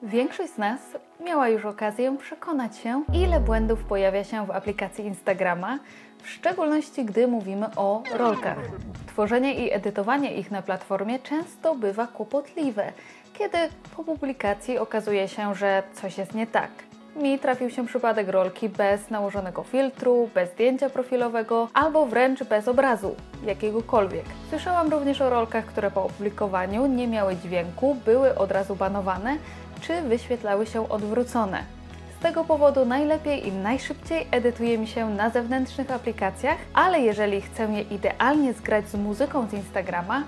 Większość z nas miała już okazję przekonać się, ile błędów pojawia się w aplikacji Instagrama, w szczególności gdy mówimy o rolkach. Tworzenie i edytowanie ich na platformie często bywa kłopotliwe, kiedy po publikacji okazuje się, że coś jest nie tak. Mi trafił się przypadek rolki bez nałożonego filtru, bez zdjęcia profilowego albo wręcz bez obrazu jakiegokolwiek. Słyszałam również o rolkach, które po opublikowaniu nie miały dźwięku, były od razu banowane czy wyświetlały się odwrócone. Z tego powodu najlepiej i najszybciej edytuje mi się na zewnętrznych aplikacjach, ale jeżeli chcę je idealnie zgrać z muzyką z Instagrama,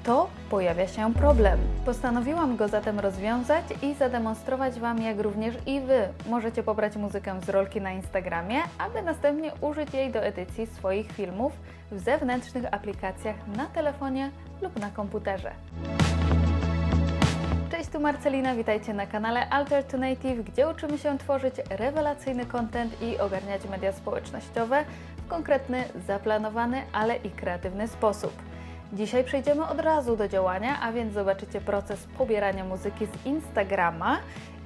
to pojawia się problem. Postanowiłam go zatem rozwiązać i zademonstrować Wam, jak również i Wy możecie pobrać muzykę z rolki na Instagramie, aby następnie użyć jej do edycji swoich filmów w zewnętrznych aplikacjach na telefonie lub na komputerze. Cześć, tu Marcelina, witajcie na kanale Alter to Native, gdzie uczymy się tworzyć rewelacyjny content i ogarniać media społecznościowe w konkretny, zaplanowany, ale i kreatywny sposób. Dzisiaj przejdziemy od razu do działania, a więc zobaczycie proces pobierania muzyki z Instagrama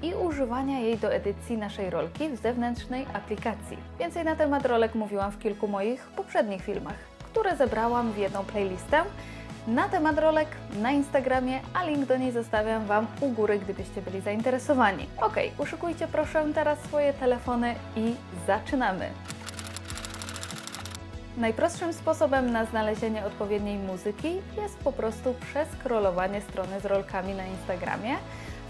i używania jej do edycji naszej rolki w zewnętrznej aplikacji. Więcej na temat rolek mówiłam w kilku moich poprzednich filmach, które zebrałam w jedną playlistę na temat rolek na Instagramie, a link do niej zostawiam Wam u góry, gdybyście byli zainteresowani. Ok, uszykujcie proszę teraz swoje telefony i zaczynamy! Najprostszym sposobem na znalezienie odpowiedniej muzyki jest po prostu przeskrolowanie strony z rolkami na Instagramie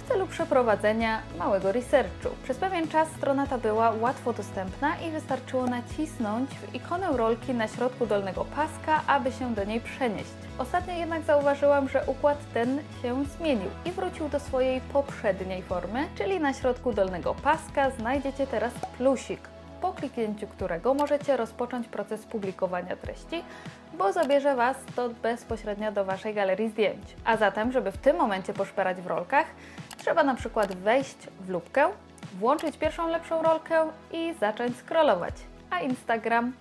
w celu przeprowadzenia małego researchu. Przez pewien czas strona ta była łatwo dostępna i wystarczyło nacisnąć w ikonę rolki na środku dolnego paska, aby się do niej przenieść. Ostatnio jednak zauważyłam, że układ ten się zmienił i wrócił do swojej poprzedniej formy, czyli na środku dolnego paska znajdziecie teraz plusik, po kliknięciu którego możecie rozpocząć proces publikowania treści, bo zabierze Was to bezpośrednio do Waszej galerii zdjęć. A zatem, żeby w tym momencie poszperać w rolkach, trzeba na przykład wejść w lupkę, włączyć pierwszą lepszą rolkę i zacząć scrollować, a Instagram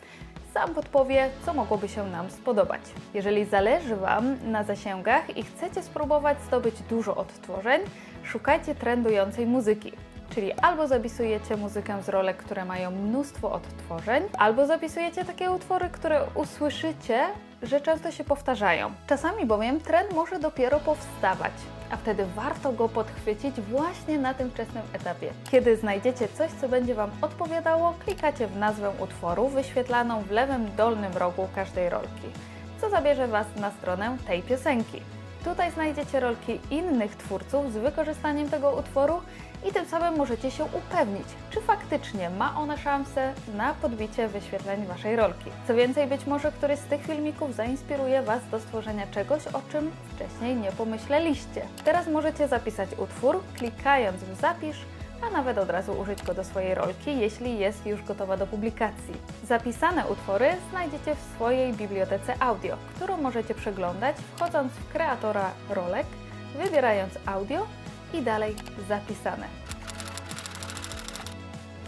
sam podpowie, co mogłoby się nam spodobać. Jeżeli zależy Wam na zasięgach i chcecie spróbować zdobyć dużo odtworzeń, szukajcie trendującej muzyki. Czyli albo zapisujecie muzykę z rolek, które mają mnóstwo odtworzeń, albo zapisujecie takie utwory, które usłyszycie, że często się powtarzają. Czasami bowiem trend może dopiero powstawać, a wtedy warto go podchwycić właśnie na tym wczesnym etapie. Kiedy znajdziecie coś, co będzie Wam odpowiadało, klikacie w nazwę utworu wyświetlaną w lewym dolnym rogu każdej rolki, co zabierze Was na stronę tej piosenki. Tutaj znajdziecie rolki innych twórców z wykorzystaniem tego utworu i tym samym możecie się upewnić, czy faktycznie ma ona szansę na podbicie wyświetleń Waszej rolki. Co więcej, być może któryś z tych filmików zainspiruje Was do stworzenia czegoś, o czym wcześniej nie pomyśleliście. Teraz możecie zapisać utwór, klikając w zapisz, a nawet od razu użyć go do swojej rolki, jeśli jest już gotowa do publikacji. Zapisane utwory znajdziecie w swojej bibliotece audio, którą możecie przeglądać wchodząc w kreatora rolek, wybierając audio i dalej zapisane.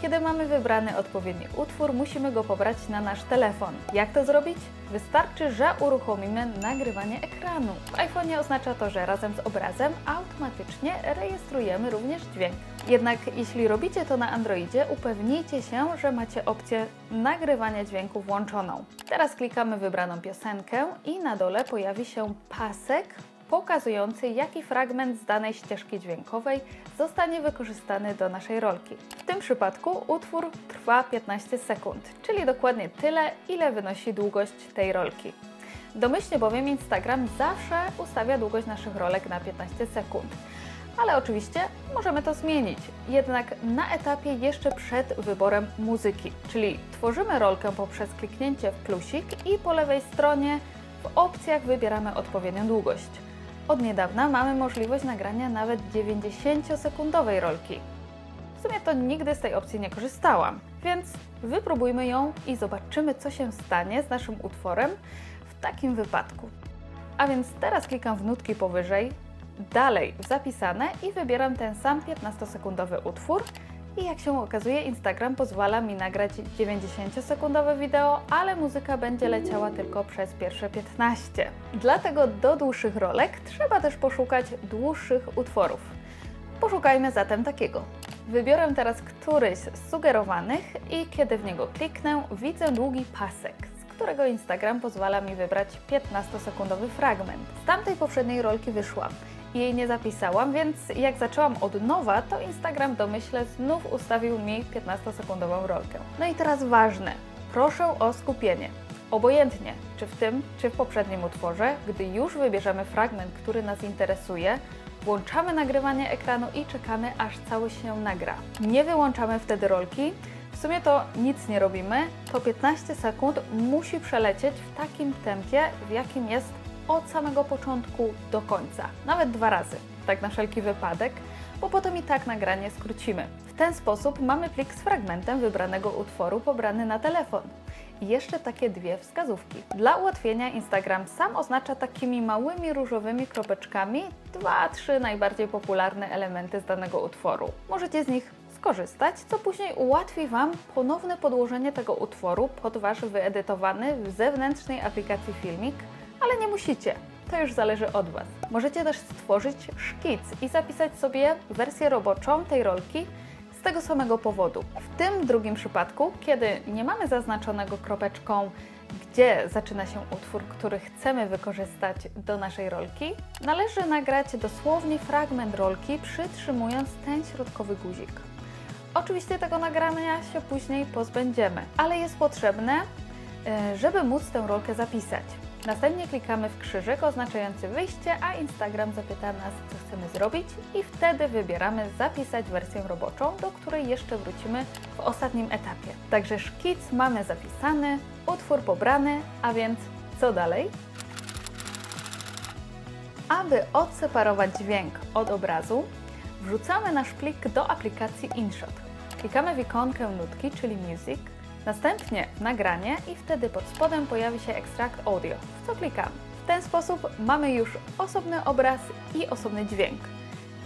Kiedy mamy wybrany odpowiedni utwór, musimy go pobrać na nasz telefon. Jak to zrobić? Wystarczy, że uruchomimy nagrywanie ekranu. W iPhone'ie oznacza to, że razem z obrazem automatycznie rejestrujemy również dźwięk. Jednak jeśli robicie to na Androidzie, upewnijcie się, że macie opcję nagrywania dźwięku włączoną. Teraz klikamy wybraną piosenkę i na dole pojawi się pasek pokazujący, jaki fragment z danej ścieżki dźwiękowej zostanie wykorzystany do naszej rolki. W tym przypadku utwór trwa 15 sekund, czyli dokładnie tyle, ile wynosi długość tej rolki. Domyślnie bowiem Instagram zawsze ustawia długość naszych rolek na 15 sekund. Ale oczywiście możemy to zmienić, jednak na etapie jeszcze przed wyborem muzyki, czyli tworzymy rolkę poprzez kliknięcie w plusik i po lewej stronie w opcjach wybieramy odpowiednią długość. Od niedawna mamy możliwość nagrania nawet 90-sekundowej rolki. W sumie to nigdy z tej opcji nie korzystałam, więc wypróbujmy ją i zobaczymy, co się stanie z naszym utworem w takim wypadku. A więc teraz klikam w nutki powyżej, dalej w zapisane i wybieram ten sam 15-sekundowy utwór. I jak się okazuje, Instagram pozwala mi nagrać 90-sekundowe wideo, ale muzyka będzie leciała tylko przez pierwsze 15. Dlatego do dłuższych rolek trzeba też poszukać dłuższych utworów. Poszukajmy zatem takiego. Wybiorę teraz któryś z sugerowanych i kiedy w niego kliknę, widzę długi pasek, z którego Instagram pozwala mi wybrać 15-sekundowy fragment. Z tamtej poprzedniej rolki wyszłam i jej nie zapisałam, więc jak zaczęłam od nowa, to Instagram domyśle znów ustawił mi 15-sekundową rolkę. No i teraz ważne, proszę o skupienie. Obojętnie, czy w tym, czy w poprzednim utworze, gdy już wybierzemy fragment, który nas interesuje, włączamy nagrywanie ekranu i czekamy, aż cały się nagra. Nie wyłączamy wtedy rolki, w sumie to nic nie robimy, to 15 sekund musi przelecieć w takim tempie, w jakim jest od samego początku do końca. Nawet 2 razy, tak na wszelki wypadek, bo potem i tak nagranie skrócimy. W ten sposób mamy plik z fragmentem wybranego utworu pobrany na telefon. I jeszcze takie 2 wskazówki. Dla ułatwienia Instagram sam oznacza takimi małymi różowymi kropeczkami 2-3 najbardziej popularne elementy z danego utworu. Możecie z nich skorzystać, co później ułatwi Wam ponowne podłożenie tego utworu pod Wasz wyedytowany w zewnętrznej aplikacji filmik, ale nie musicie. To już zależy od Was. Możecie też stworzyć szkic i zapisać sobie wersję roboczą tej rolki z tego samego powodu. W tym drugim przypadku, kiedy nie mamy zaznaczonego kropeczką, gdzie zaczyna się utwór, który chcemy wykorzystać do naszej rolki, należy nagrać dosłownie fragment rolki, przytrzymując ten środkowy guzik. Oczywiście tego nagrania się później pozbędziemy, ale jest potrzebne, żeby móc tę rolkę zapisać. Następnie klikamy w krzyżyk oznaczający wyjście, a Instagram zapyta nas, co chcemy zrobić i wtedy wybieramy zapisać wersję roboczą, do której jeszcze wrócimy w ostatnim etapie. Także szkic mamy zapisany, utwór pobrany, a więc co dalej? Aby odseparować dźwięk od obrazu, wrzucamy nasz plik do aplikacji InShot. Klikamy w ikonkę nutki, czyli Music, następnie w nagranie i wtedy pod spodem pojawi się Extract Audio, w co klikamy. W ten sposób mamy już osobny obraz i osobny dźwięk.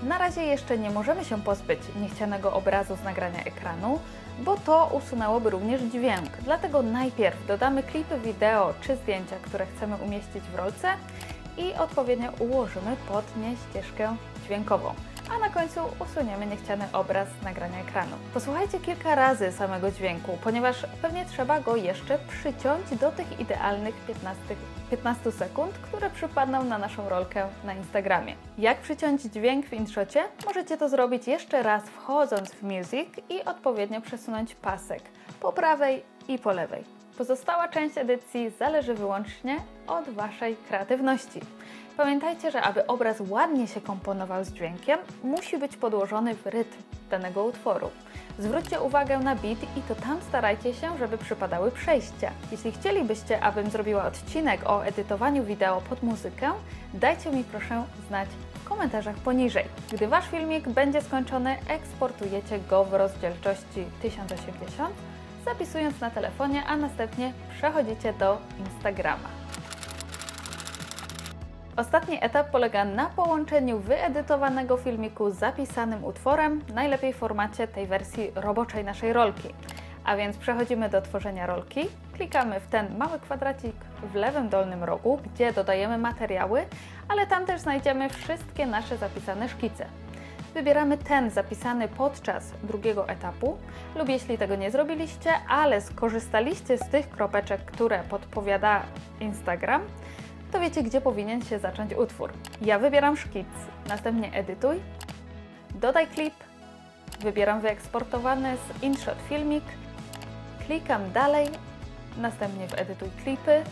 Na razie jeszcze nie możemy się pozbyć niechcianego obrazu z nagrania ekranu, bo to usunęłoby również dźwięk. Dlatego najpierw dodamy klipy wideo czy zdjęcia, które chcemy umieścić w rolce i odpowiednio ułożymy pod nie ścieżkę dźwiękową. A na końcu usuniemy niechciany obraz z nagrania ekranu. Posłuchajcie kilka razy samego dźwięku, ponieważ pewnie trzeba go jeszcze przyciąć do tych idealnych 15 sekund, które przypadną na naszą rolkę na Instagramie. Jak przyciąć dźwięk w InShocie? Możecie to zrobić jeszcze raz wchodząc w Music i odpowiednio przesunąć pasek po prawej i po lewej. Pozostała część edycji zależy wyłącznie od Waszej kreatywności. Pamiętajcie, że aby obraz ładnie się komponował z dźwiękiem, musi być podłożony w rytm danego utworu. Zwróćcie uwagę na beat i to tam starajcie się, żeby przypadały przejścia. Jeśli chcielibyście, abym zrobiła odcinek o edytowaniu wideo pod muzykę, dajcie mi proszę znać w komentarzach poniżej. Gdy Wasz filmik będzie skończony, eksportujecie go w rozdzielczości 1080, zapisując na telefonie, a następnie przechodzicie do Instagrama. Ostatni etap polega na połączeniu wyedytowanego filmiku z zapisanym utworem, najlepiej w formacie tej wersji roboczej naszej rolki. A więc przechodzimy do tworzenia rolki, klikamy w ten mały kwadracik w lewym dolnym rogu, gdzie dodajemy materiały, ale tam też znajdziemy wszystkie nasze zapisane szkice. Wybieramy ten zapisany podczas drugiego etapu lub jeśli tego nie zrobiliście, ale skorzystaliście z tych kropeczek, które podpowiada Instagram, to wiecie, gdzie powinien się zacząć utwór. Ja wybieram szkic, następnie edytuj, dodaj klip, wybieram wyeksportowany z InShot filmik, klikam dalej, następnie w edytuj klipy.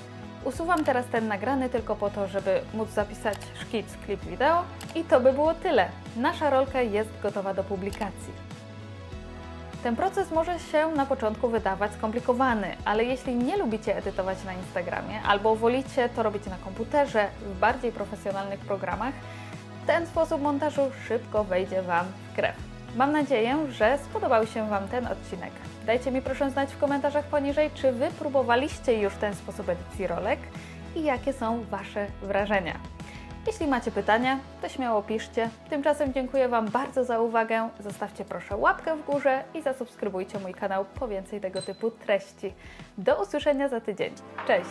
Usuwam teraz ten nagrany tylko po to, żeby móc zapisać szkic, klip wideo i to by było tyle. Nasza rolka jest gotowa do publikacji. Ten proces może się na początku wydawać skomplikowany, ale jeśli nie lubicie edytować na Instagramie albo wolicie to robić na komputerze w bardziej profesjonalnych programach, ten sposób montażu szybko wejdzie Wam w krew. Mam nadzieję, że spodobał się Wam ten odcinek. Dajcie mi proszę znać w komentarzach poniżej, czy Wy próbowaliście już ten sposób edycji rolek i jakie są Wasze wrażenia. Jeśli macie pytania, to śmiało piszcie. Tymczasem dziękuję Wam bardzo za uwagę. Zostawcie proszę łapkę w górze i zasubskrybujcie mój kanał po więcej tego typu treści. Do usłyszenia za tydzień. Cześć!